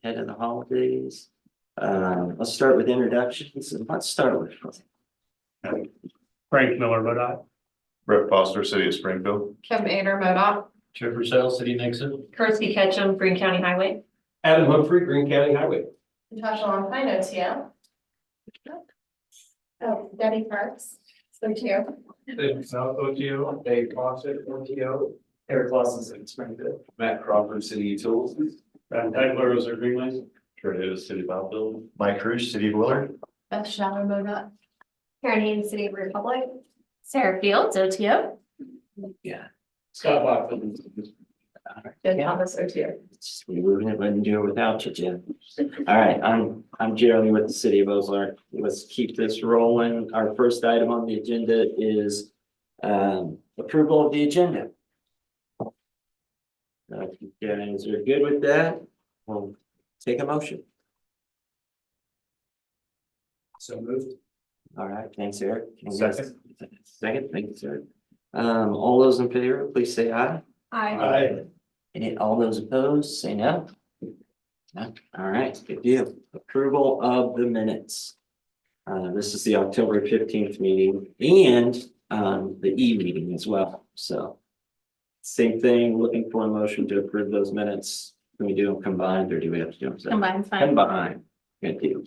ahead of the holidays. Let's start with introductions and let's start with Frank Miller, MoDOT. Brett Foster, City of Springfield. Kim Ader, MoDOT. Joe Purcell, City Nixon. Kirsty Ketchum, Green County Highway. Adam Humphrey, Green County Highway. Natasha Longpine, OTO. Oh, Debbie Parks, OTO. Dave South OTO, Dave Fawcett, OTO. Eric Lawson, City Springfield. Matt Crawford, City Utilities. Brad Titler, Rosa Greenland. Trey Davis, City of Belleville. Mike Cruz, City of Willard. Beth Shower, MoDOT. Karen Haynes, City of Republic. Sarah Fields, OTO. yeah. Scott Blackman. Jen Thomas, OTO. We wouldn't do it without you, Jim. All right, I'm Jeremy with the City of Ozark. Let's keep this rolling. Our first item on the agenda is approval of the agenda. If you guys are good with that, we'll take a motion. So moved. All right, thanks, Eric. Second. Second, thanks, Eric. All those in favor, please say aye. Aye. All those opposed, say no. No, all right, good deal. Approval of the minutes. This is the October 15th meeting and the meeting as well, so. Same thing, looking for a motion to approve those minutes. Can we do them combined or do we have to do them separate? Combined, fine. Combined, good deal.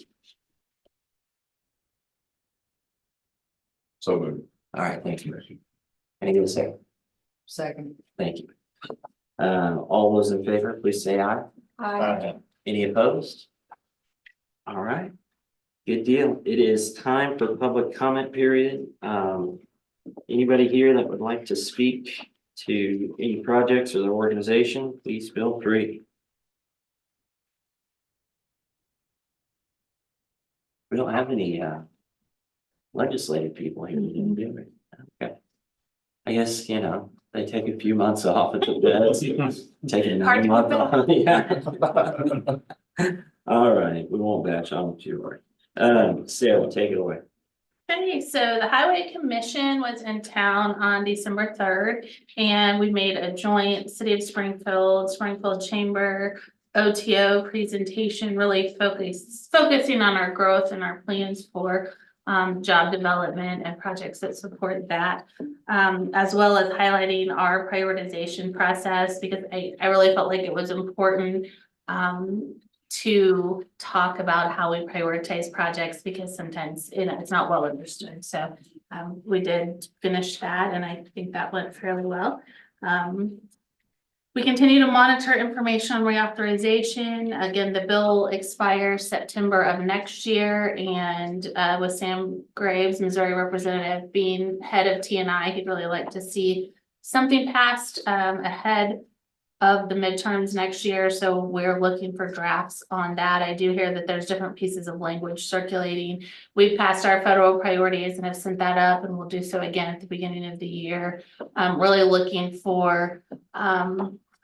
So moved. All right, thank you. Can I get a second? Second. Thank you. All those in favor, please say aye. Any opposed? All right. Good deal. It is time for public comment period. Anybody here that would like to speak to any projects or the organization, please feel free. We don't have any legislative people here, do we? Okay. I guess, you know, they take a few months off at the beds, taking Hard a to month keep off. Yeah. All right, we won't batch on too hard. Sarah, take it away. Okay, so the Highway Commission was in town on December 3rd, and we made a joint City of Springfield Chamber OTO presentation, really focusing on our growth and our plans for job development and projects that support that, as well as highlighting our prioritization process, because I really felt like it was important to talk about how we prioritize projects, because sometimes it's not well understood. So we did finish that, and I think that went fairly well. We continue to monitor information on reauthorization. Again, the bill expires September of next year, and with Sam Graves, Missouri representative, being head of TNI, he'd really like to see something passed ahead of the midterms next year. So we're looking for drafts on that. I do hear that there's different pieces of language circulating. We've passed our federal priorities and have sent that up, and we'll do so again at the beginning of the year. Really looking for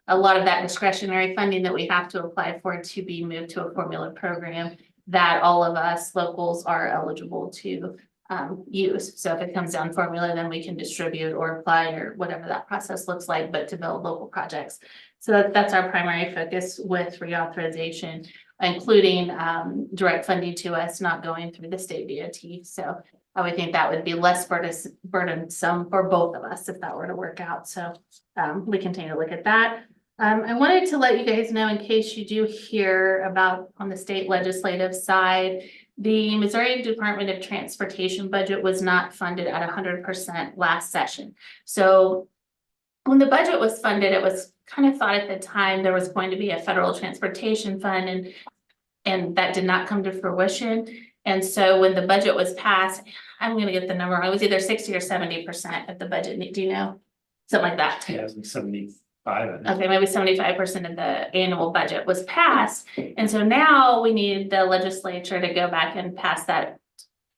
a lot of that discretionary funding that we have to apply for to be moved to a formula program that all of us locals are eligible to use. So if it comes down formula, then we can distribute or apply or whatever that process looks like, but to build local projects. So that's our primary focus with reauthorization, including direct funding to us, not going through the state DOT. So I would think that would be less burdensome for both of us if that were to work out. So we continue to look at that. I wanted to let you guys know, in case you do hear about on the state legislative side, the Missouri Department of Transportation budget was not funded at 100% last session. So when the budget was funded, it was kind of thought at the time there was going to be a federal transportation fund, and that did not come to fruition. And so when the budget was passed, I'm going to get the number, it was either 60 or 70% of the budget. Do you know? Something like that. Yeah, it's like 75. Okay, maybe 75% of the annual budget was passed. And so now we need the legislature to go back and pass that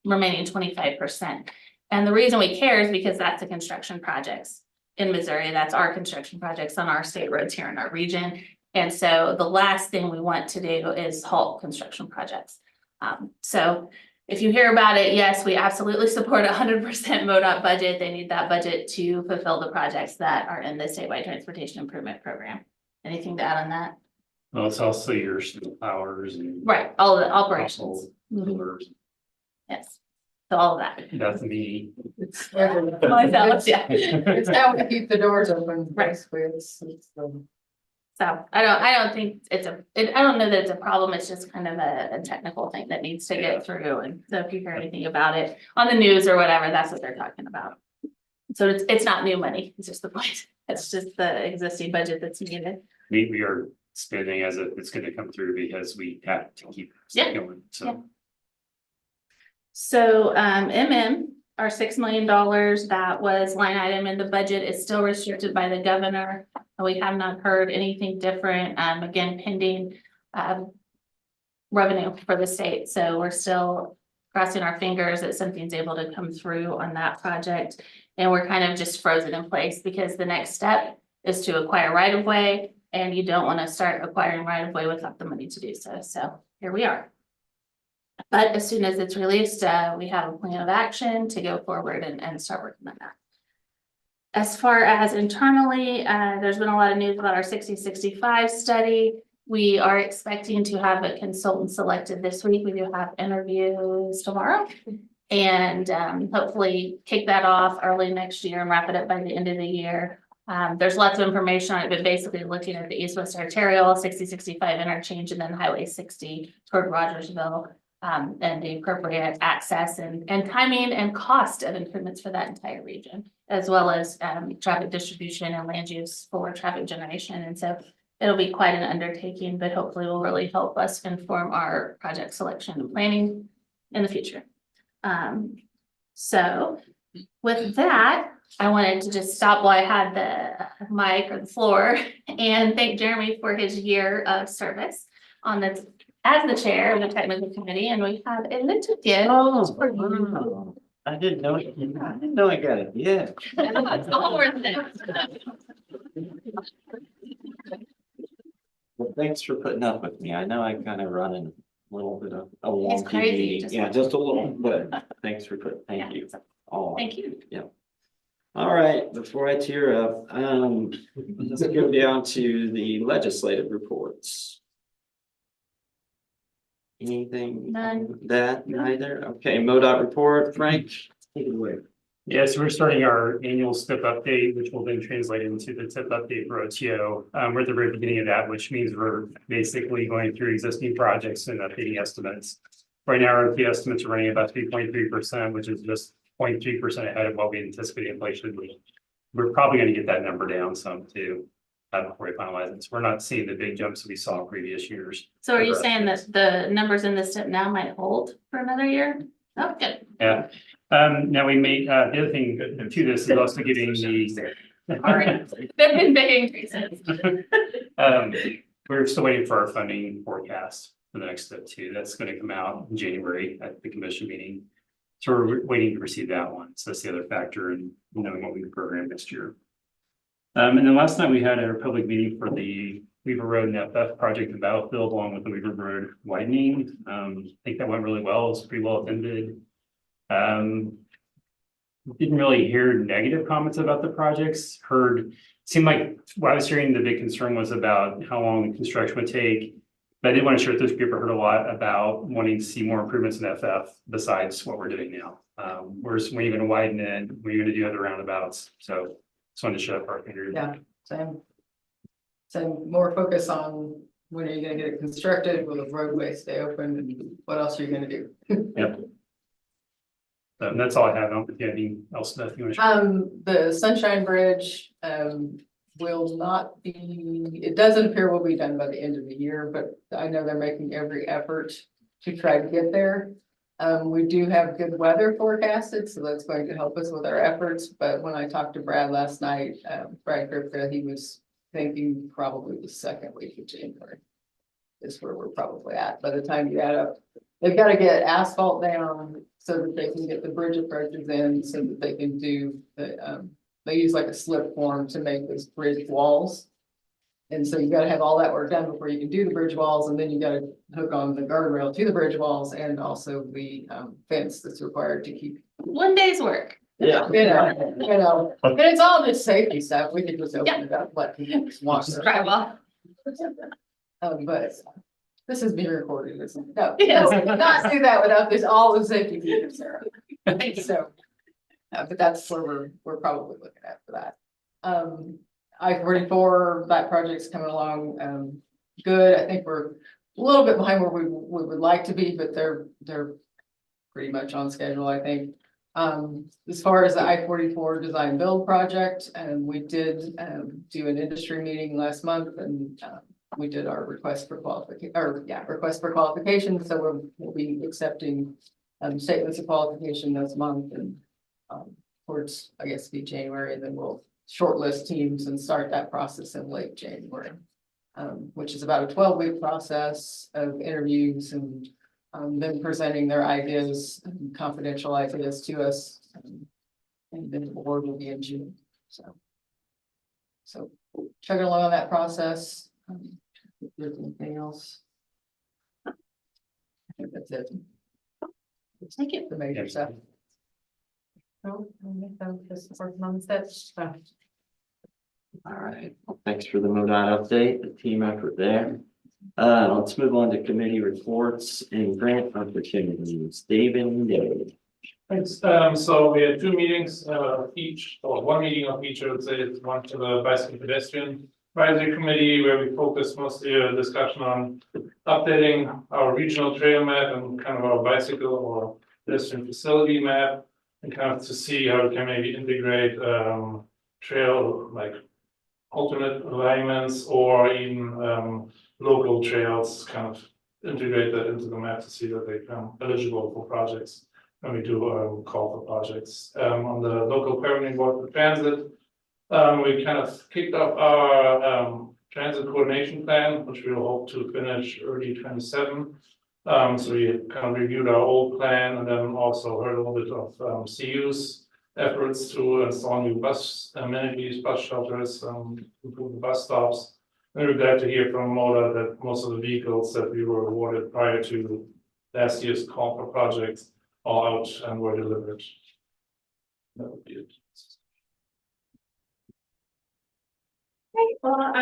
remaining 25%. And the reason we care is because that's the construction projects in Missouri. That's our construction projects on our state roads here in our region. And so the last thing we want to do is halt construction projects. So if you hear about it, yes, we absolutely support 100% MoDOT budget. They need that budget to fulfill the projects that are in the statewide transportation improvement program. Anything to add on that? Well, it's also your snow powers and. Right, all the operations. household Mhm, chillers. yes, so all of that. That's me. It's everything. Myself, yeah. It's how we keep the doors open, Right. basically, it's, So I don't think I don't know that it's a problem. It's just kind of a technical thing that needs to get through. And so if you hear anything about it on the news or whatever, that's what they're talking about. So it's not new money. It's just the point. It's just the existing budget that's needed. We are spending as if it's gonna come through because we have to keep Yeah, going, yeah. so. So our $6 million that was line item in the budget is still restricted by the governor. We have not heard anything different, again, pending revenue for the state. So we're still crossing our fingers that something's able to come through on that project. And we're kind of just frozen in place because the next step is to acquire right of way. And you don't want to start acquiring right of way without the money to do so. So here we are. But as soon as it's released, we have a plan of action to go forward and start working on that. As far as internally, there's been a lot of news about our 60-65 study. We are expecting to have a consultant selected this week. We do have interviews tomorrow. And hopefully kick that off early next year and wrap it up by the end of the year. There's lots of information on it, but basically looking at the east-west arterial, 60-65 interchange, and then Highway 60 toward Rogersville. And the appropriate access and timing and cost of improvements for that entire region, as well as traffic distribution and land use for traffic generation. And so it'll be quite an undertaking, but hopefully will really help us inform our project selection and planning in the future. So with that, I wanted to just stop while I had the mic or the floor and thank Jeremy for his year of service on the as the chair of the technical committee, and we have a little gift. Oh, wow. I didn't know I got it, yeah. It's all worth it. Well, thanks for putting up with me. I know I kind of run in a little bit of a wonky crazy, meeting. just- Yeah, just a little, but thanks for thank you. All. Thank you. All right, before I tear up, let's go down to the legislative reports. Anything? None. That neither? Okay, MoDOT report, Frank, take it away. Yeah, so we're starting our annual STIP update, which will then translate into the TIP update for OTO. We're at the very beginning of that, which means we're basically going through existing projects and updating estimates. Right now, our OTO estimates are running about 3.3%, which is just 0.3% ahead of what we anticipate inflation would be. We're probably going to get that number down some too, before we finalize it. So we're not seeing the big jumps we saw in previous years. So are you saying that the numbers in this step now might hold for another year? Oh, good. Yeah. Now we made, the other thing to this is also getting the. All right. There've been big increases. We're still waiting for our funding forecast for the next step too. That's going to come out in January at the commission meeting. So we're waiting to receive that one. So that's the other factor in knowing what we can program next year. And then last night we had a public meeting for the Weaver Road and FF project in Battlefield, along with the Weaver Road widening. I think that went really well. It's pretty well attended. Didn't really hear negative comments about the projects. Seemed like what I was hearing, the big concern was about how long construction would take. But I did want to share with those people, heard a lot about wanting to see more improvements in FF besides what we're doing now. We're even going to widen it. We're going to do other roundabouts. So just wanted to share that part. yeah, same. So more focus on when are you gonna get it constructed, will the roadway stay open, and what else are you gonna do? Yep. And that's all I have. I don't think you have anything else that you want to share. The Sunshine Bridge, will not be, it doesn't appear will be done by the end of the year, but I know they're making every effort to try to get there. We do have good weather forecasted, so that's going to help us with our efforts, but when I talked to Brad last night, Brad Griffith, he was thinking probably the second week of January is where we're probably at. By the time you add up, they've got to get asphalt down so that they can get the bridge approaches in, so that they can do the, they use like a slip form to make those bridge walls. And so you gotta have all that work done before you can do the bridge walls, and then you gotta hook on the guardrail to the bridge walls and also the fence that's required to keep. One day's work. Yeah. And it's all just safety stuff. We could just open it up, let people just walk. Drive off. But this is being recorded, isn't it? No, Yes. no, we cannot do that without this, all the safety features, Sarah. So, but that's where we're probably looking at for that. I-44, that project's coming along, good. I think we're a little bit behind where we would like to be, but they're pretty much on schedule, I think. As far as the I-44 design build project, we did, do an industry meeting last month and, we did our request for qualification, so we'll be accepting, statements of qualification this month and, towards, I guess, be January, and then we'll shortlist teams and start that process in late January. Which is about a 12-week process of interviews and, them presenting their ideas, confidential ideas to us. And then the board will be in June, so chugging along on that process. If there's anything else? I think that's it. Thank you. The major stuff. Oh, just working on that stuff. All right, well, thanks for the MoDOT update, the team effort there. Let's move on to committee reports and grant opportunities. David and David. Thanks. So we had two meetings, each, or one meeting of each, I would say. It's one to the bicycle pedestrian advisory committee, where we focus mostly a discussion on updating our regional trail map and kind of our bicycle or pedestrian facility map, and kind of to see how we can maybe integrate trail like alternate alignments or even local trails, kind of integrate that into the map to see that they become eligible for projects when we do call for projects. On the local permitting board for transit, we kind of kicked off our transit coordination plan, which we'll hope to finish early 27. So we kind of reviewed our old plan and then also heard a little bit of CU's efforts to install new bus amenities, bus shelters, improve the bus stops. And we're glad to hear from MoDOT that most of the vehicles that we were awarded prior to last year's call for projects are out and were delivered. That would be it. Well,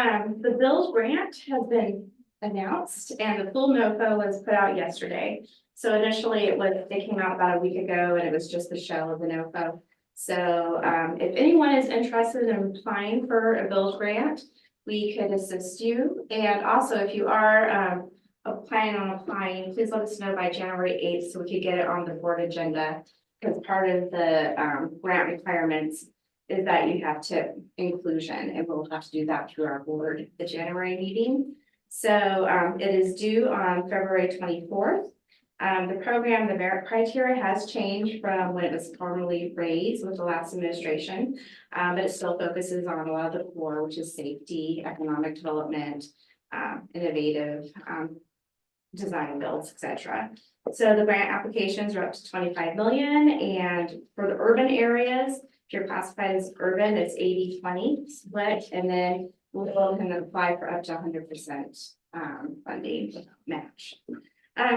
the Bills grant has been announced and the full NOFO was put out yesterday. So initially it came out about a week ago and it was just the shell of the NOFO. So if anyone is interested in applying for a Bills grant, we could assist you. And also if you are planning on applying, please let us know by January 8th so we could get it on the board agenda. Because part of the grant requirements is that you have tip inclusion, and we'll have to do that through our board at the January meeting. So it is due on February 24th. The program, the merit criteria has changed from when it was formally raised with the last administration, but it still focuses on a lot of the core, which is safety, economic development, innovative design builds, etc. So the grant applications are up to 25 million, and for the urban areas, if you're classified as urban, it's 80-20 split, and then we'll can apply for up to 100% funding match.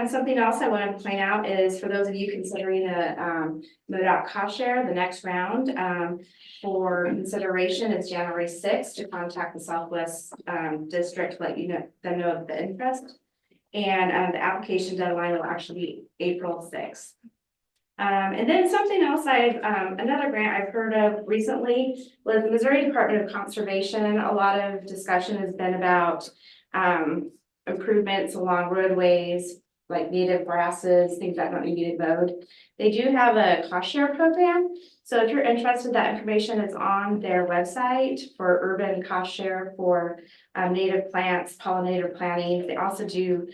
Something else I wanted to point out is for those of you considering the MoDOT cost share, the next round for consideration is January 6th to contact the Southwest District to let you know them know of the interest. And the application deadline will actually be April 6th. And then something else another grant I've heard of recently was the Missouri Department of Conservation. A lot of discussion has been about improvements along roadways, like native grasses, things that don't need mowed. They do have a cost share program. So if you're interested, that information is on their website for urban cost share for native plants, pollinator planting. They also do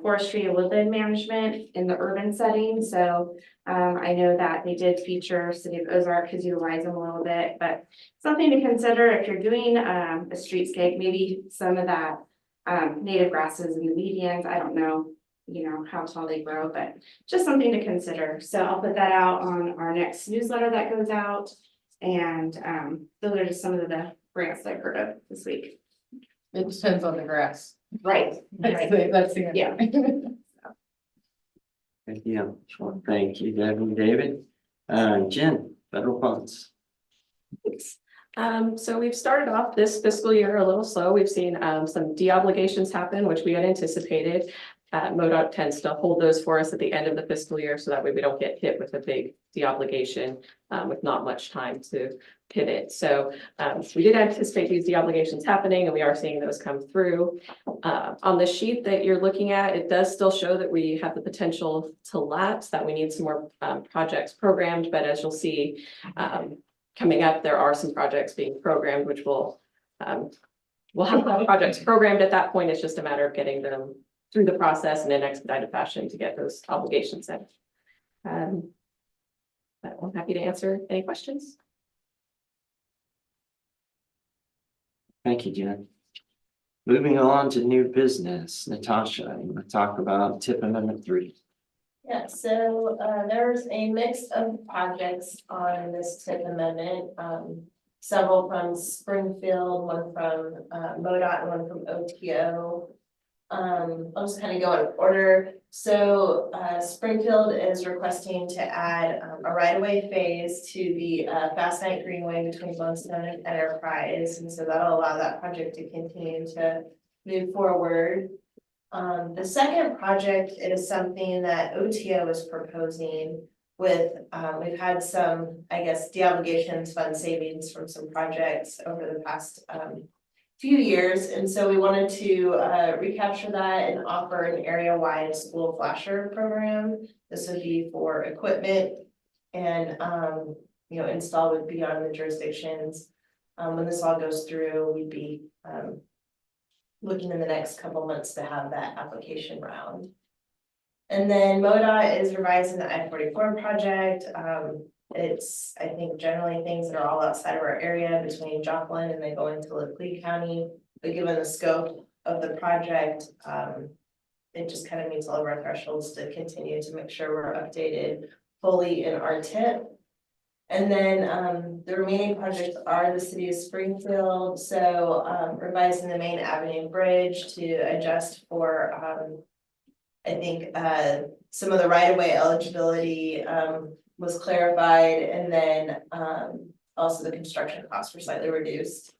forestry and woodland management in the urban setting. So I know that they did feature City of Ozark has utilized them a little bit, but something to consider if you're doing a streetscape, maybe some of that native grasses and the medians, I don't know, how tall they grow, but just something to consider. So I'll put that out on our next newsletter that goes out. And those are just some of the grants that I've heard of this week. It depends on the grass. Right. That's the. Yeah. Thank you. Thank you, Devin, David. Jen, federal funds. Thanks. So we've started off this fiscal year a little slow. We've seen some de-obligations happen, which we had anticipated. MoDOT tends to hold those for us at the end of the fiscal year, so that way we don't get hit with a big de-obligation with not much time to pivot. So we did anticipate these de-obligations happening, and we are seeing those come through. On the sheet that you're looking at, it does still show that we have the potential to lapse, that we need some more projects programmed, but as you'll see, coming up, there are some projects being programmed, which will we'll have projects programmed at that point. It's just a matter of getting them through the process in an expedited fashion to get those obligations in. But I'm happy to answer any questions. Thank you, Jen. Moving on to new business, Natasha, you want to talk about tip amendment 3? Yeah, so there's a mix of projects on this tip amendment. Several from Springfield, one from MoDOT, and one from OTO. I'll just kind of go in order. So Springfield is requesting to add a right-of-way phase to the Fast Night Greenway between Lone Stone and Enterprise. And so that'll allow that project to continue to move forward. The second project is something that OTO is proposing with, we've had some, I guess, de-obligations fund savings from some projects over the past few years. And so we wanted to recapture that and offer an area-wide school flasher program. This would be for equipment and, you know, install would be on the jurisdictions. When this all goes through, we'd be looking in the next couple months to have that application round. And then MoDOT is revising the I-44 project. It's, I think, generally things that are all outside of our area between Joplin and then going to Lee County. But given the scope of the project, it just kind of meets all of our thresholds to continue to make sure we're updated fully in our tip. And then the remaining projects are the city of Springfield. So revising the main avenue bridge to adjust for, I think, some of the right-of-way eligibility was clarified, and then also the construction costs were slightly reduced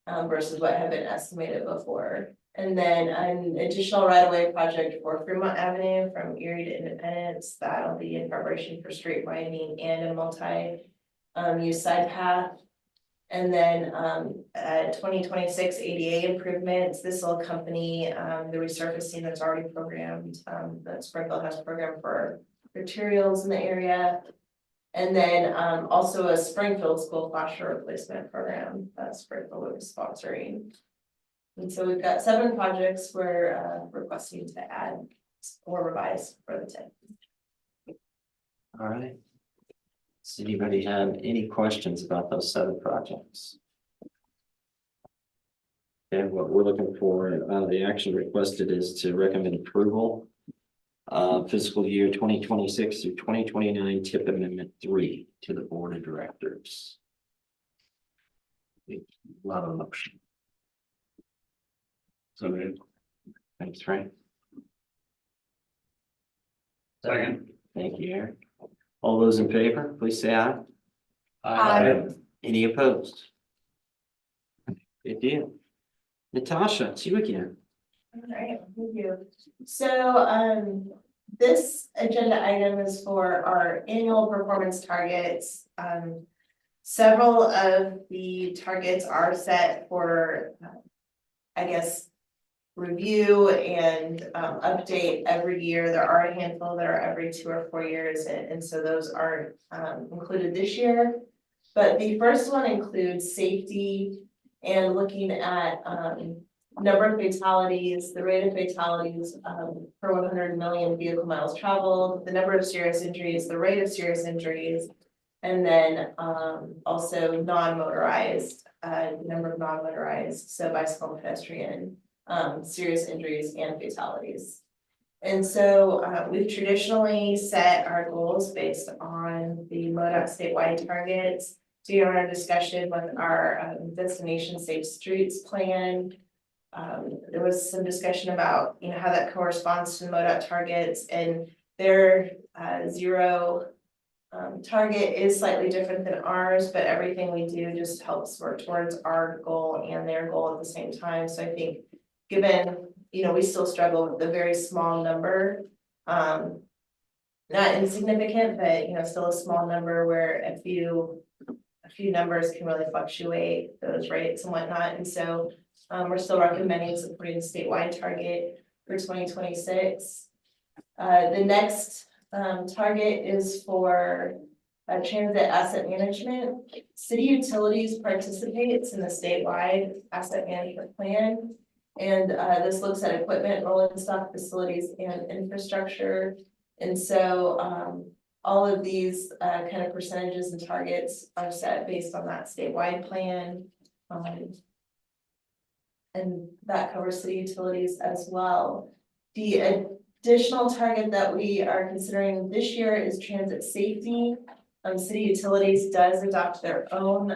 versus what had been estimated before. And then an additional right-of-way project for Fremont Avenue from Erie to Independence, that'll be in preparation for street widening and a multi-use side path. And then 2026 ADA improvements, this will accompany the resurfacing that's already programmed, that Springfield has programmed for materials in the area. And then also a Springfield school flasher replacement program that Springfield is sponsoring. And so we've got 7 projects we're requesting to add or revise for the tip. All right. Does anybody have any questions about those 7 projects? And what we're looking for, the action requested is to recommend approval fiscal year 2026 through 2029 tip amendment 3 to the board of directors. A lot of motion. So moved. Thanks, Frank. Second. Thank you, Eric. All those in favor, please say aye. Aye. Any opposed? Good deal. Natasha, it's you again. All right, thank you. So this agenda item is for our annual performance targets. Several of the targets are set for, I guess, review and update every year. There are a handful that are every 2 or 4 years, and so those aren't included this year. But the first one includes safety and looking at number of fatalities, the rate of fatalities per 100 million vehicle miles traveled, the number of serious injuries, the rate of serious injuries, and then also non-motorized, number of non-motorized, so bicycle and pedestrian, serious injuries and fatalities. And so we've traditionally set our goals based on the MoDOT statewide targets. During our discussion with our destination safe streets plan, there was some discussion about, you know, how that corresponds to MoDOT targets, and their zero target is slightly different than ours, but everything we do just helps work towards our goal and their goal at the same time. So I think, given, we still struggle with the very small number. Not insignificant, but still a small number where a few numbers can really fluctuate those rates and whatnot. And so we're still recommending supporting the statewide target for 2026. The next target is for transit asset management. City Utilities participates in the statewide asset management plan. And this looks at equipment, rolling stock, facilities, and infrastructure. And so all of these kind of percentages and targets are set based on that statewide plan. And that covers city utilities as well. The additional target that we are considering this year is transit safety. City Utilities does adopt their own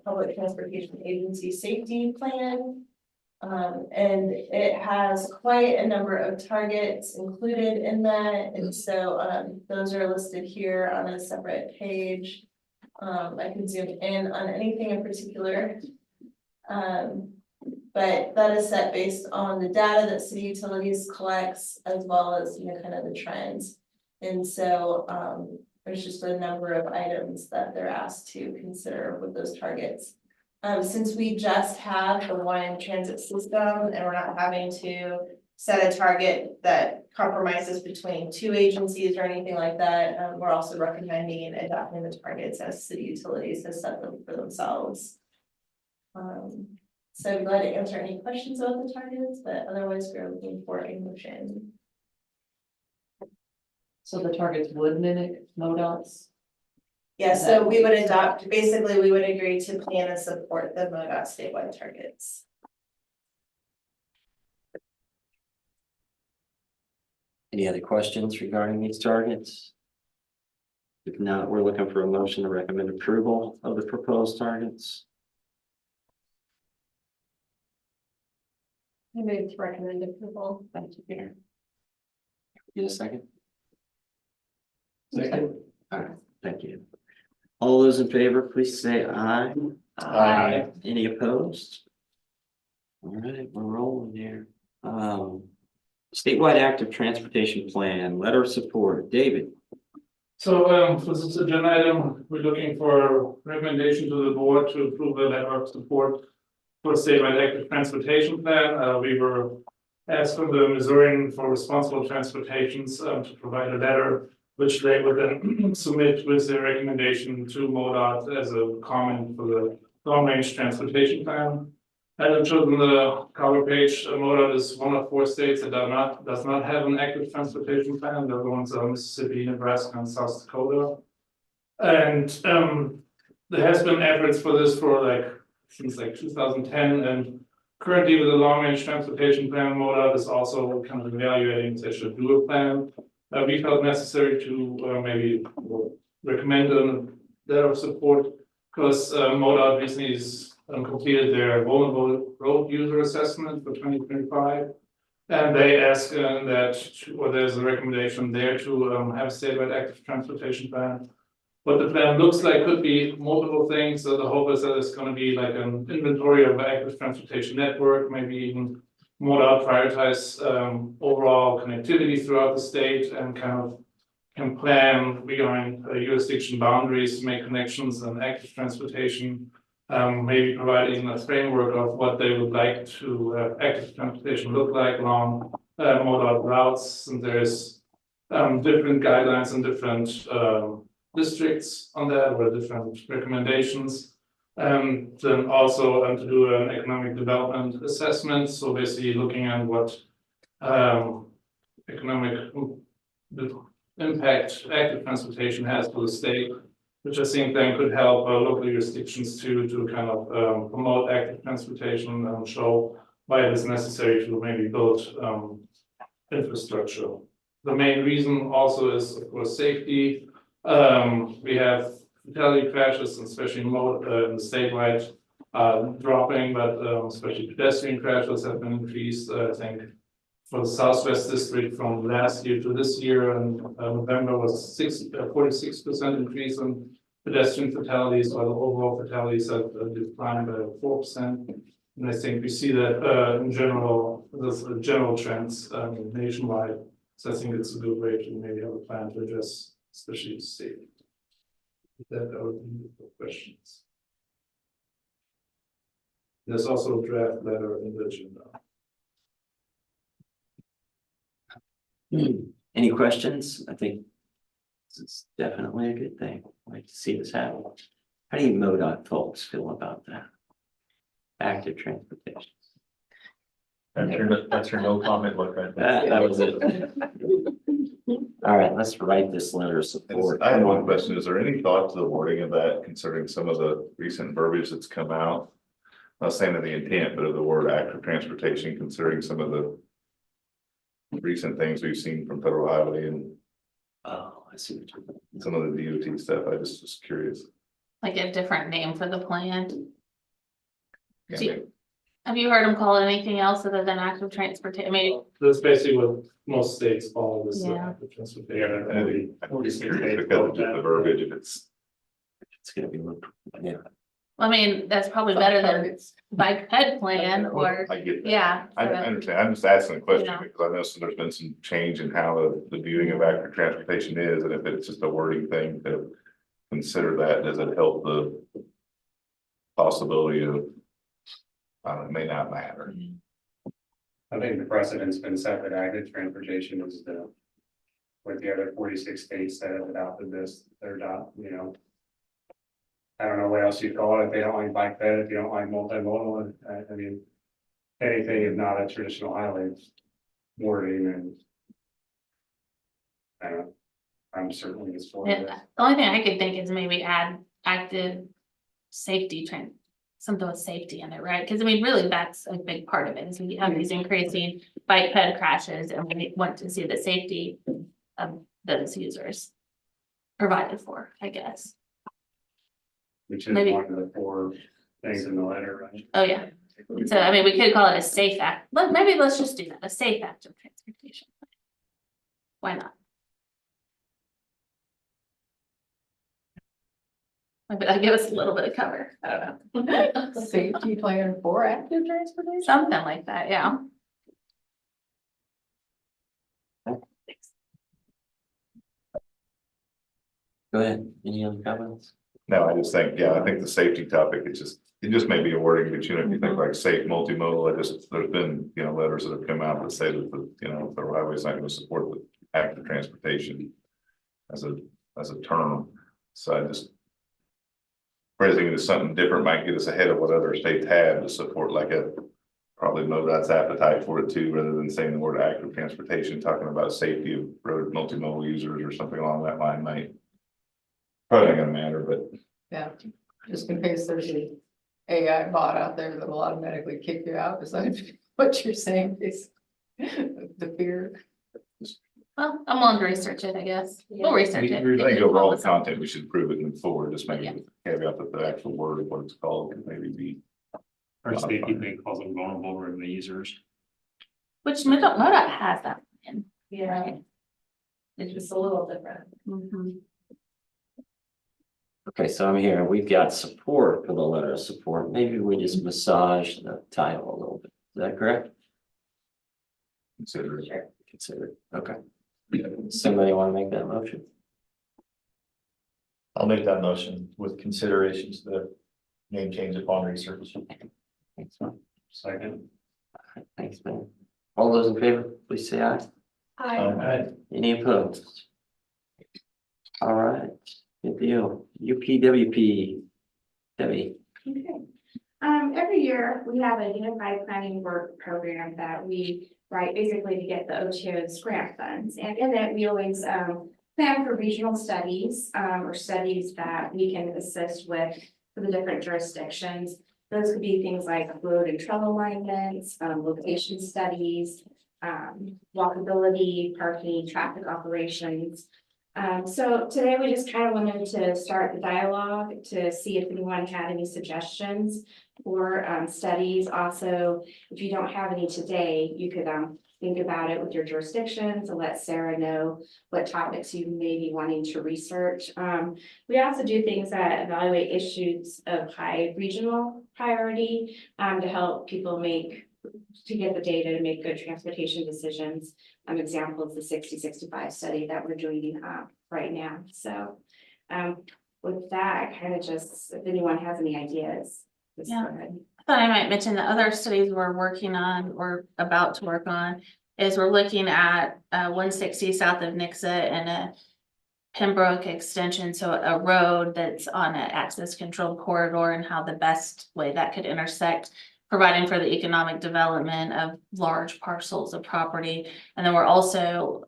public transportation agency safety plan. And it has quite a number of targets included in that. And so those are listed here on a separate page. I can zoom in on anything in particular. But that is set based on the data that City Utilities collects, as well as kind of the trends. And so there's just a number of items that they're asked to consider with those targets. Since we just have the one transit system and we're not having to set a target that compromises between two agencies or anything like that, we're also recommending adopting the targets as City Utilities has set them for themselves. So I'm glad to answer any questions about the targets, but otherwise we're looking for a motion. So the targets would mimic MoDOT's? Yeah, so we would adopt, basically, we would agree to plan and support the MoDOT statewide targets. Any other questions regarding these targets? If not, we're looking for a motion to recommend approval of the proposed targets. I move to recommend approval. Thank you, Peter. Get a second? Second. All right, thank you. All those in favor, please say aye. Aye. Any opposed? All right, we're rolling here. Statewide active transportation plan, letter of support, David. So for this agenda item, we're looking for recommendation to the board to approve the letter of support for statewide active transportation plan. We were asked from the Missourian for Responsible Transportations to provide a letter which they would then submit with their recommendation to MoDOT as a comment for the long-range transportation plan. As I've chosen the cover page, MoDOT is one of 4 states that does not have an active transportation plan. The other ones are Mississippi, Nebraska, and South Dakota. And there has been efforts for this since 2010, and currently with the long-range transportation plan, MoDOT is also kind of evaluating if they should do a plan. We felt necessary to maybe recommend a letter of support because MoDOT recently completed their vulnerable road user assessment for 2025. And they ask there's a recommendation there to have a statewide active transportation plan. What the plan looks like could be multiple things. So the hope is that it's going to be like an inventory of the active transportation network, maybe even MoDOT prioritize overall connectivity throughout the state and can plan beyond jurisdiction boundaries to make connections and active transportation, maybe providing a framework of what they would like to active transportation look like along MoDOT routes. And there's different guidelines and different districts on that, or different recommendations. Then also to do an economic development assessment. So basically looking at what economic impact active transportation has for the state, which I think then could help local jurisdictions to kind of promote active transportation and show why it is necessary to maybe build infrastructure. The main reason also is, of course, safety. We have fatality crashes, and especially in the statewide dropping, but especially pedestrian crashes have been increased. I think for the Southwest District from last year to this year, and November was 46% increase in pedestrian fatalities, while the overall fatalities have declined by 4%. And I think we see that in general, there's the general trends nationwide. So I think it's a good way to maybe have a plan to address, especially safety. With that, I would leave it for questions. There's also a draft letter in the agenda. Any questions? I think this is definitely a good thing. I'd like to see this happen. How do you MoDOT folks feel about that? Active transportation. That's your no comment look right there. That was it. All right, let's write this letter of support. I have one question. Is there any thought to the wording of that concerning some of the recent verbiage that's come out? Not saying of the intent, but of the word active transportation, considering some of the recent things we've seen from federal highway and Oh, I see what you're doing. some of the DOT stuff. I just was curious. Like a different name for the plan. Yeah, Do you- Have you heard them call it anything else other than active transportation? I mean, That's basically what most states follow this. Yeah. active transportation. maybe- I'm just curious because of just the verbiage, if it's. It's gonna be, yeah. I mean, that's probably better than bike ped plan or, I get that. yeah. I so- understand. I'm just asking a question Yeah. because I know there's been some change in how the viewing of active transportation is, and if it's just a wording thing to consider that, does it help the possibility of, it may not matter. I think the precedent's been set that active transportation is the. With the other 46 states that have adopted this, they're not, you know. I don't know what else you call it, if they don't like bike ped, if you don't like multimodal, I mean. Anything is not a traditional highway wording and. I don't know, I'm certainly as for Yeah, this. the only thing I could think is maybe add active safety trend, something with safety in it, right? Because I mean, really, that's a big part of it, is we have these increasing bike ped crashes and we want to see the safety of those users provided for, I guess. Which is Maybe. one of the 4 things in the letter, right? Oh, yeah. So I mean, we could call it a safe act, maybe let's just do that, a safe active transportation. Why not? Maybe that'll give us a little bit of cover, I don't know. Safety plan for active transportation? Something like that, yeah. Go ahead. Any other comments? No, I just think, I think the safety topic, it just may be a wording, but if you think like safe multimodal, there's been, letters that have come out that say that the federal highway's not gonna support the active transportation as a term. So I just phrasing it as something different might get us ahead of what other states have to support probably MoDOT's appetite for it too, rather than saying the word active transportation, talking about safety of road multimodal users or something along that line might. Probably not gonna matter, but Yeah, just in case there's an AI bot out there that will automatically kick you out, is that what you're saying is the fear? Well, I'm willing to research it, I guess. We'll research it. I think overall the content, we should approve it and move forward, just maybe with the caveat that the actual word of what it's called could maybe be. Or safety thing calls them vulnerable or the users. Which MoDOT has that in, Yeah, right? it's just a little different. Mhm. Okay, so I'm here. We've got support for the letter of support. Maybe we just massage the title a little bit. Is that correct? Consider it. Consider it. Okay. Somebody want to make that motion? I'll make that motion with considerations to the name change upon research. Thanks, man. Second. Thanks, man. All those in favor, please say aye. Any opposed? All right, good deal. UPWP, Debbie. Okay. Every year, we have a unified planning work program that we write basically to get the OTO's grant funds. And in it, we always plan for regional studies or studies that we can assist with for the different jurisdictions. Those could be things like road and trail alignments, location studies, walkability, parking, traffic operations. So today we just kind of wanted to start the dialogue to see if anyone had any suggestions for studies. Also, if you don't have any today, you could think about it with your jurisdictions and let Sarah know what topics you may be wanting to research. We also do things that evaluate issues of high regional priority, to help people to get the data to make good transportation decisions. Example is the 60-65 study that we're doing, right now. So, with that, I kind of just, if anyone has any ideas, just go ahead. I thought I might mention the other studies we're working on or about to work on is we're looking at 160 south of Nixa and a Pembroke extension, so a road that's on an access controlled corridor and how the best way that could intersect, providing for the economic development of large parcels of property. And then we're also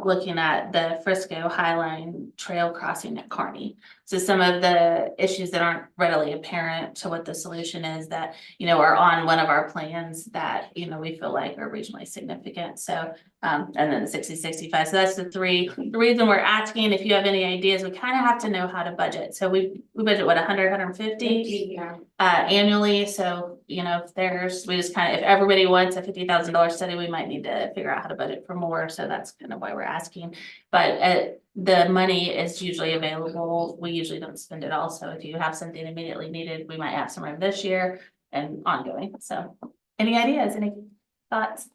looking at the Frisco Highline Trail crossing at Kearney. So some of the issues that aren't readily apparent to what the solution is that, are on one of our plans that, we feel like are regionally significant. So, and then the 60-65. So that's the three. The reason we're asking if you have any ideas, we kind of have to know how to budget. So we budget what, 100, 150 annually. So, we just kind of, if everybody wants a $50,000 study, we might need to figure out how to budget for more. So that's kind of why we're asking. But the money is usually available. We usually don't spend it all. So if you have something immediately needed, we might have some room this year and ongoing. So any ideas, any thoughts?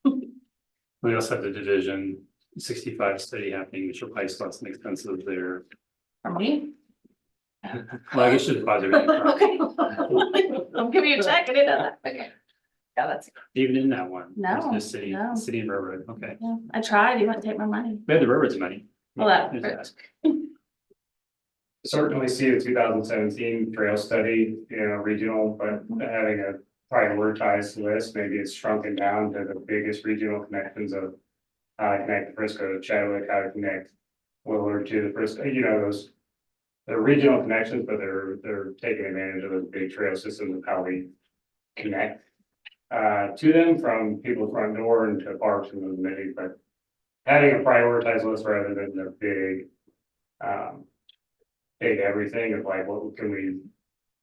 We also have the Division 65 study happening, which will probably less expensive there. For me? Well, I guess you should positive. Okay. I'm giving you a check. I didn't know that. Okay. Yeah, that's, Even in that one. No, it's just city, no. city and railroad. Okay. yeah, I tried. You wouldn't take my money. We had the railroad's money. Well, that, There's that. Certainly see the 2017 trail study, regional, but having a prioritized list, maybe it's shrunken down to the biggest regional connections of how to connect Frisco to Chadwick, how to connect Willard to the Frisco, those. They're regional connections, but they're taking advantage of those big trail systems of how we connect to them from people's front door and to parks and those maybe, but having a prioritized list rather than the big big everything of like, what can we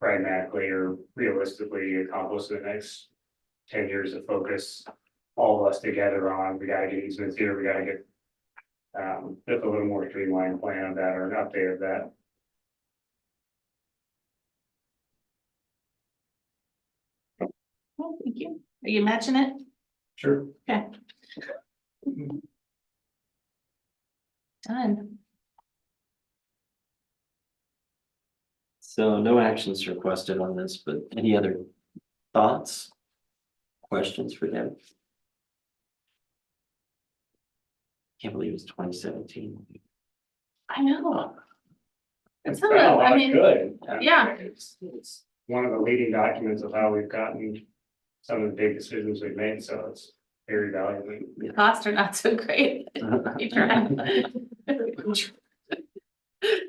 pragmatically or realistically accomplish in the next 10 years of focus all of us together on, we gotta get easements here, we gotta get just a little more streamlined plan of that or an update of that. well, thank you. Are you matching it? Sure. Okay. Done. So no actions requested on this, but any other thoughts? Questions for Deb? Can't believe it's 2017. I know. It's Some been a of- I lot mean, good. yeah. It's one of the leading documents of how we've gotten some of the big decisions we've made, so it's very valuable. The costs are not so great. You try.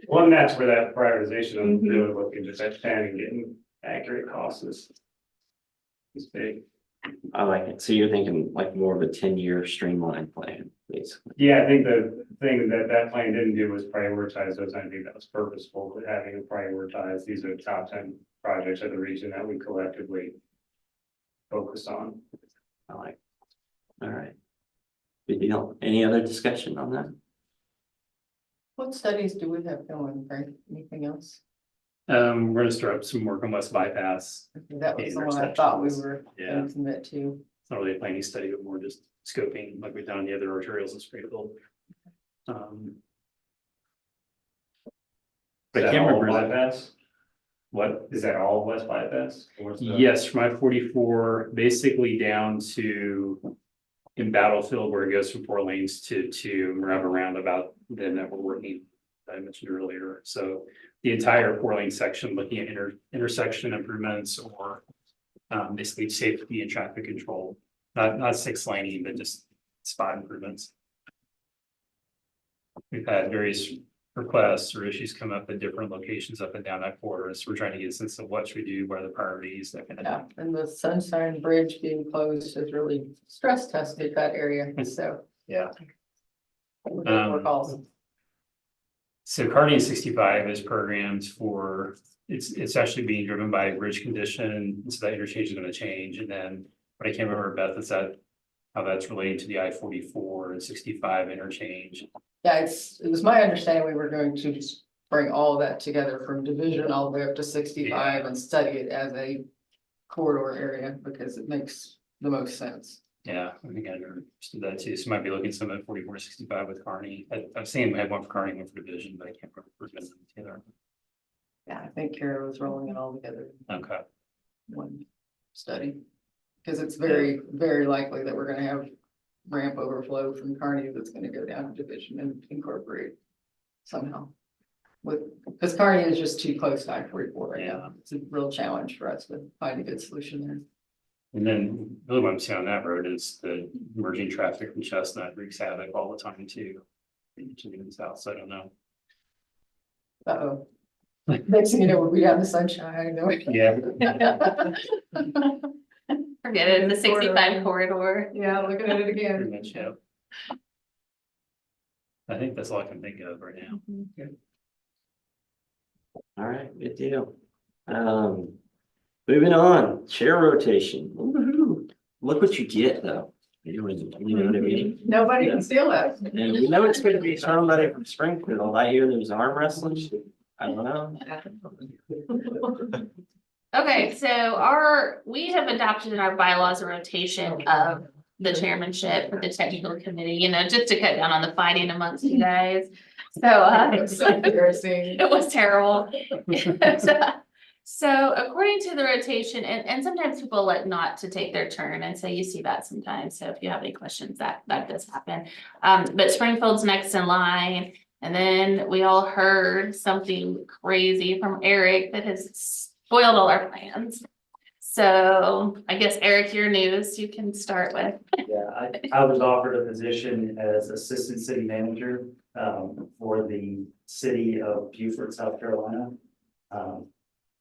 Well, and that's where that prioritization of Mhm. really looking just at and getting accurate costs is big. I like it. So you're thinking like more of a 10-year streamlined plan, basically. Yeah, I think the thing that plan didn't do was prioritize those. I think that was purposeful, but having to prioritize, these are the top 10 projects of the region that we collectively focus on. I like it. All right. Good deal. Any other discussion on that? What studies do we have going, Frank? Anything else? We're gonna start up some work on West Bypass. That was the one I thought we were Yeah. gonna commit to. It's not really a planning study, but more just scoping like we've done on the other arterials in Springfield. I Is that can't all remember that. bypass? What, is that all West Bypass? Yes, from I-44, basically down to in Battlefield where it goes from 4 lanes to 2, we have a roundabout then that we're working, that I mentioned earlier. So the entire 4-lane section, looking at intersection improvements or basically safety and traffic control, not 6 laning, but just spot improvements. We've had various requests or issues come up at different locations up and down that corridor. So we're trying to get a sense of what should we do, what are the priorities, that kind of Yeah, and the Sunshine Bridge being closed has really stress tested that area, so. Yeah. We're getting more calls. So Cardian 65 is programmed for, it's actually being driven by bridge condition, so that interchange is going to change. And then, what I can't remember, Beth, is that how that's relating to the I-44 and 65 interchange. Yeah, it was my understanding we were going to just bring all of that together from division all the way up to 65 and study it as a corridor area because it makes the most sense. Yeah, I think I understood that too. So might be looking some at 44 to 65 with Kearney. I've seen we had one for Kearney, one for division, but I can't remember if we're missing together. Yeah, I think Kara was rolling it all together Okay. in one study. Because it's very, very likely that we're gonna have ramp overflow from Kearney that's gonna go down to division and incorporate somehow. Because Kearney is just too close to I-44 right now. It's a real challenge for us to find a good solution there. And then really what I'm seeing on that road is the emerging traffic from Chestnut wreaks havoc all the time too. To the south, so I don't know. Uh-oh. Next thing you know, we'll be out in the sunshine. Yeah. Forget it, the 65 corridor. Yeah, looking at it Pretty again. much, yeah. I think that's all I can think of right now. All right, good deal. Moving on, chair rotation. Woo-hoo. Look what you get though. You know what I mean? Nobody can steal that. And we know it's gonna be somebody from Springfield. I hear there's arm wrestling. I don't know. Okay, so we have adopted in our bylaws a rotation of the chairmanship for the technical committee, you know, just to cut down on the fighting amongst you guys. So, It's so embarrassing. it was terrible. So according to the rotation, and sometimes people elect not to take their turn, and so you see that sometimes. So if you have any questions, that does happen. But Springfield's next in line, and then we all heard something crazy from Eric that has spoiled all our plans. So I guess Eric, your news you can start with. Yeah, I was offered a position as assistant city manager for the city of Beaufort, South Carolina.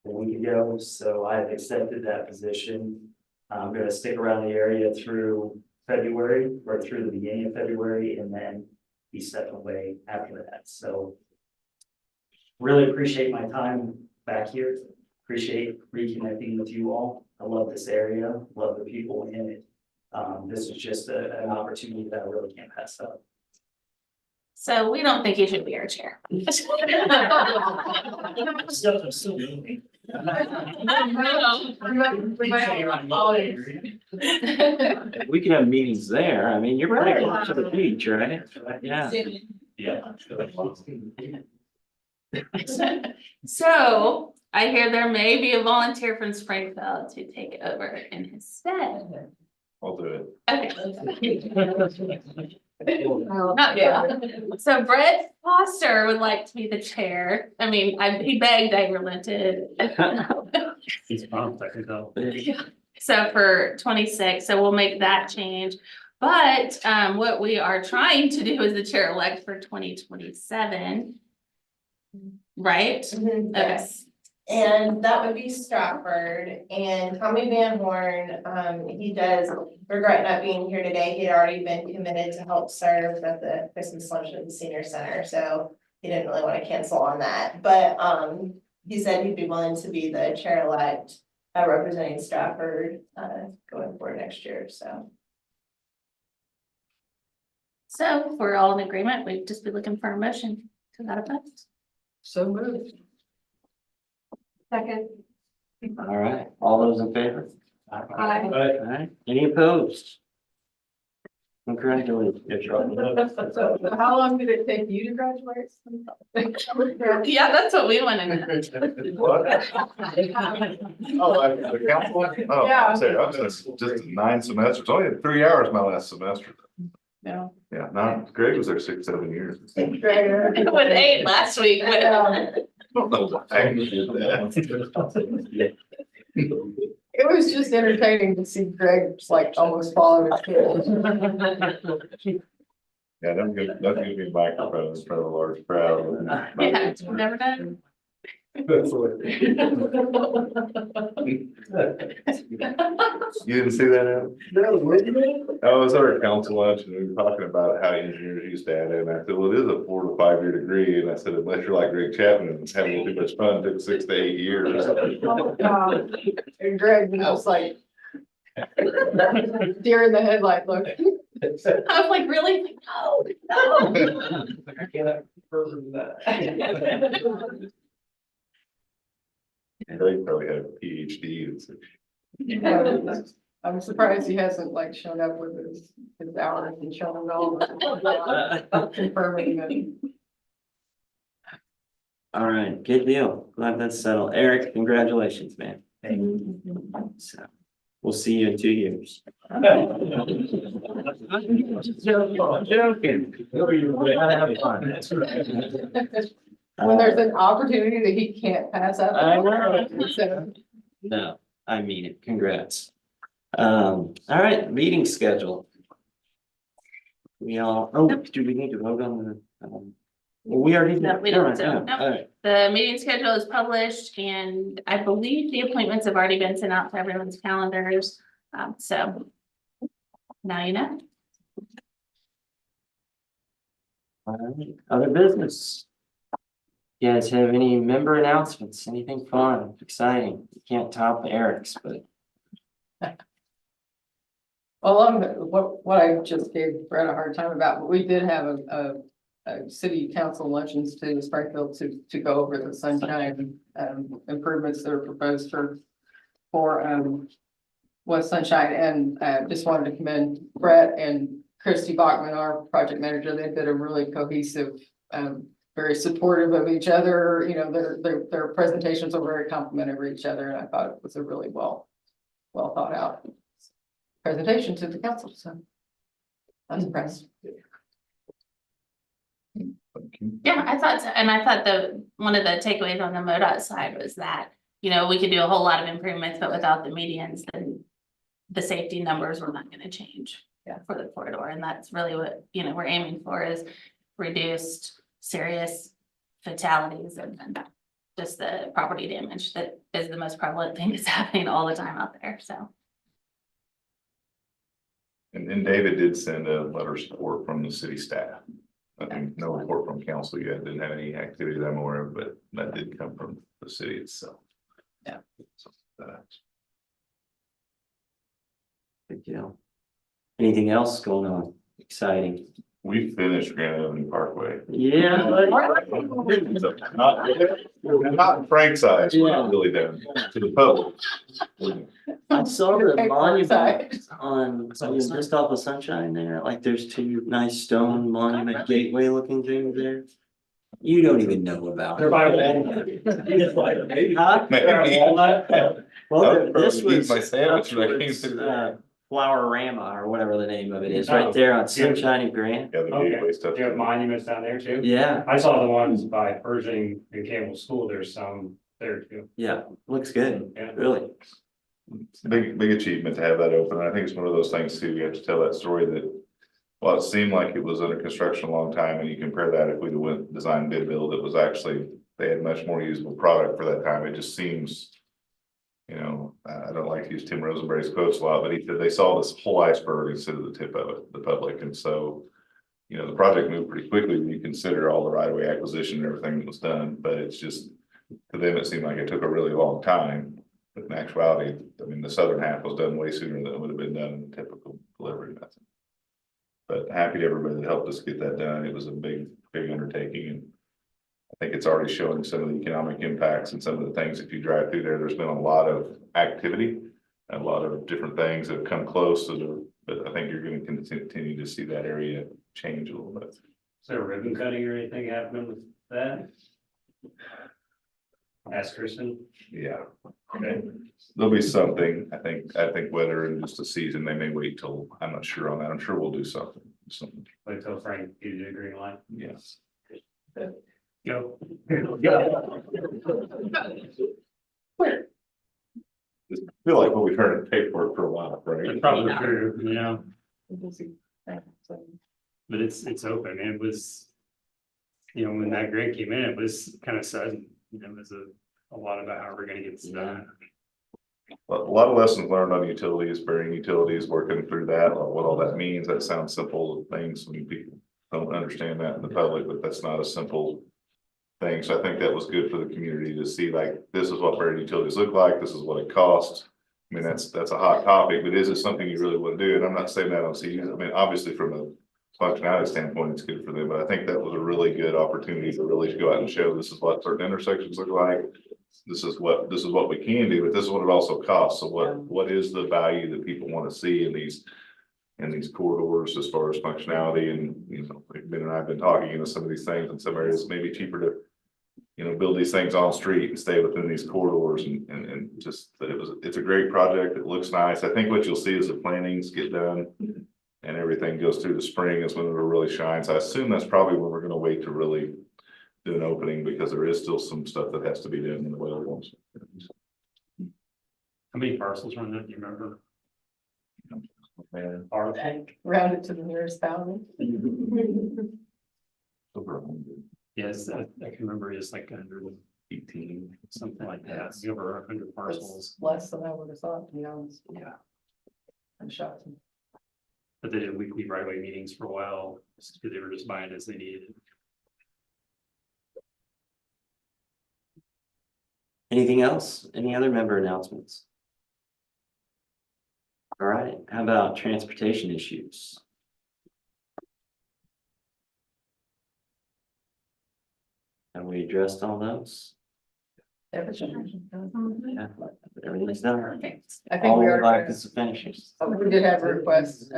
A week ago, so I have accepted that position. I'm gonna stick around the area through February or through the beginning of February and then be stepping away after that. So really appreciate my time back here. Appreciate reconnecting with you all. I love this area, love the people in it. This is just an opportunity that I really can't pass up. So we don't think you should be our chair. We can have meetings there. I mean, you're pretty close to the beach, right? Yeah. Yeah. So I hear there may be a volunteer from Springfield to take over in his stead. I'll do it. Yeah. So Brett Foster would like to be the chair. I mean, he begged, I relented. He's pumped, I can tell. So for 26, so we'll make that change. But what we are trying to do is the chair elect for 2027. Right? Yes. And that would be Stratford and Tommy Van Horn, he does regret not being here today. He had already been committed to help serve at the Christmas lunch at the senior center, so he didn't really want to cancel on that. But he said he'd be willing to be the chair-elect representing Stratford going forward next year, so. So if we're all in agreement, we'd just be looking for a motion to that effect. So moved. Second. All right, all those in favor? Aye. All right, any opposed? Congratulations. So how long did it take you to graduate? Yeah, that's what we want to know. What? Oh, the council one? Oh, Yeah. I'm sorry, I was just 9 semesters, only had 3 hours my last semester. No. Yeah, no, Greg was there 6, 7 years. With 8 last week, but I don't know why he did that. It was just entertaining to see Greg like almost fall in his pit. Yeah, don't give me a microphone in front of a large crowd. yeah, never done. That's what- You didn't see that, Adam? I was at our council lunch and we were talking about how engineers used to add in. I said, well, it is a 4 to 5 year degree. And I said, unless you're like Greg Chapman and having a little too much fun, it took 6 to 8 years. And Greg was like, Deer in the headlight look. I was like, really? No, no. I cannot confirm that. They probably have a PhD. I'm surprised he hasn't like shown up with his hours and shown all confirming that. All right, good deal. Glad that's settled. Eric, congratulations, man. So, we'll see you in 2 years. I'm joking. Gotta have fun. When there's an opportunity that he can't pass up. I know. So, No, I mean it. Congrats. All right, meeting schedule. We all, oh, do we need to vote on the, well, we already did. No, we don't, so, Yeah, no. all right. The meeting schedule is published and I believe the appointments have already been sent out to everyone's calendars. So now you know. All right, other business. You guys have any member announcements? Anything fun, exciting? You can't top Eric's, but well, what I just gave Brett a hard time about, but we did have a city council luncheons to Springfield to go over the sunshine improvements that are proposed for West Sunshine, and just wanted to commend Brett and Christy Bachman, our project manager. They did a really cohesive, very supportive of each other. You know, their presentations are very complimentary of each other, and I thought it was a really well thought out presentation to the council. So I was impressed. Yeah, I thought so. And I thought one of the takeaways on the MoDOT side was that, you know, we could do a whole lot of improvements, but without the medians, then the safety numbers were not going to change for the corridor. And that's really what, you know, we're aiming for, is reduced serious fatalities and just the property damage that is the most prevalent thing that's happening all the time out there. So. And David did send a letter of support from the city staff. I think no report from council yet, didn't have any activity that I'm aware of, but that did come from the city itself. Yeah. So, good deal. Anything else going on? Exciting. we finished Grand Avenue Parkway. Yeah. So, not in Frank's eyes, we're not really down to the public. I saw the Side. monument on, just off of Sunshine there, like there's two nice stone monument gateway looking things there. You don't even know about. They're it. by Walmart. Huh? Maybe. Well, this Probably eat was my sandwich up when I came towards, through there. Flower-rama or whatever the name of it is, right there on Sunshine and Grant. Yeah, the Okay. gateway stuff. Do you have monuments down there too? Yeah, I saw the ones by Pershing and Campbell School, there's some there too. yeah, looks good, Yeah. really. Big achievement to have that open. I think it's one of those things too, you have to tell that story that. Well, it seemed like it was under construction a long time, and you compare that if we'd have went design bid build, it was actually, they had much more usable product for that time. It just seems. You know, I don't like to use Tim Rosenberry's quotes a lot, but he said they saw this whole iceberg instead of the tip of it, the public, and so. You know, the project moved pretty quickly when you consider all the right of way acquisition and everything that was done, but it's just. To them, it seemed like it took a really long time, but in actuality, I mean, the southern half was done way sooner than it would have been done in the typical delivery method. But happy to everybody that helped us get that done. It was a big undertaking, and I think it's already showing some of the economic impacts and some of the things. If you drive through there, there's been a lot of activity, a lot of different things that have come close to the, but I think you're going to continue to see that area change a little bit. Is there ribbon cutting or anything happening with that? Ask Kristen. Yeah, Okay. there'll be something. I think whether in just a season, they may wait till, I'm not sure on that. I'm sure we'll do something. Wait till Frank gives you a green light. Yes. Go. Just feel like what we've heard in paperwork for a while, right? That's probably true, yeah, but it's open. It was. You know, when that grant came in, it was kind of sudden, you know, it was a lot about how we're gonna get this done. A lot of lessons learned on utilities, burying utilities, working through that, what all that means. That sounds simple things when people don't understand that in the public, but that's not a simple thing. So I think that was good for the community to see, like, this is what buried utilities look like. This is what it costs. I mean, that's a hot topic, but is it something you really want to do? And I'm not saying that on CUs. I mean, obviously from a functionality standpoint, it's good for them, but I think that was a really good opportunity to really go out and show this is what certain intersections look like. This is what we can do, but this is what it also costs. So what is the value that people want to see in these corridors as far as functionality? And, you know, Ben and I have been talking, you know, some of these things in some areas may be cheaper to, you know, build these things on street and stay within these corridors and just that it's a great project. It looks nice. I think what you'll see is the plantings get done and everything goes through the spring is when it really shines. I assume that's probably when we're going to wait to really do an opening because there is still some stuff that has to be done in the well ones. How many parcels are in that? Do you remember? Man, Are Round it to the nearest thousand. over 100. yes, I can remember it's like 118, something like that. Over 100 parcels. It's less than I would have thought, to be honest. Yeah. I'm shocked. But they did weekly right-of-way meetings for a while, just because they were just buying as they needed. Anything else? Any other member announcements? All right, how about transportation issues? Have we addressed all those? Everything. Yeah, everything's done. I think All we we are. like is the finishes. We did have a request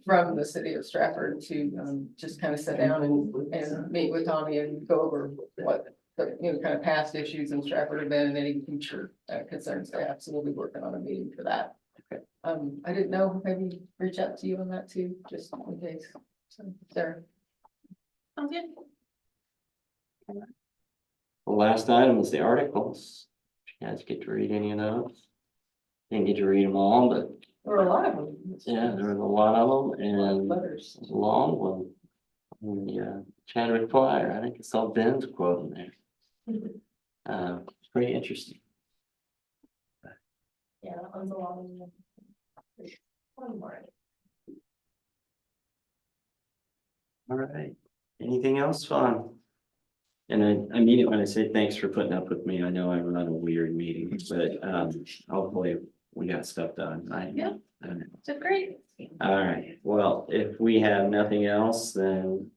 from the city of Stratford to just kind of sit down and meet with Tommy and go over what the, you know, kind of past issues in Stratford have been and any future concerns they have. So we'll be working on a meeting for that. Okay. I didn't know, maybe reach out to you on that too, just in case. So, Sarah. Sounds good. The last item is the articles. You guys get to read any of those? Didn't get to read them all, but There were a lot of them. yeah, there was a lot of them and Letters. a long one. The Chadwick Choir, I think I saw Ben's quote in there. It's pretty interesting. Yeah, that one's a long one. One more. All right, anything else fun? And I mean it when I say thanks for putting up with me. I know I run a weird meeting, but hopefully we got stuff done, right? Yeah. Did great. All right, well, if we have nothing else, then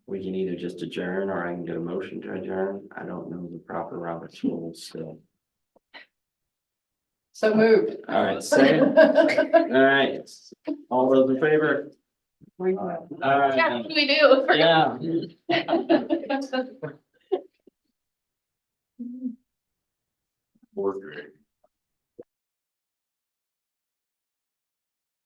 we can either just adjourn or I can get a motion to adjourn. I don't know the proper Robert's rules, so. So moved. All right, second. All right, all those in favor? All right. Yeah, what do we do? Yeah. Work great.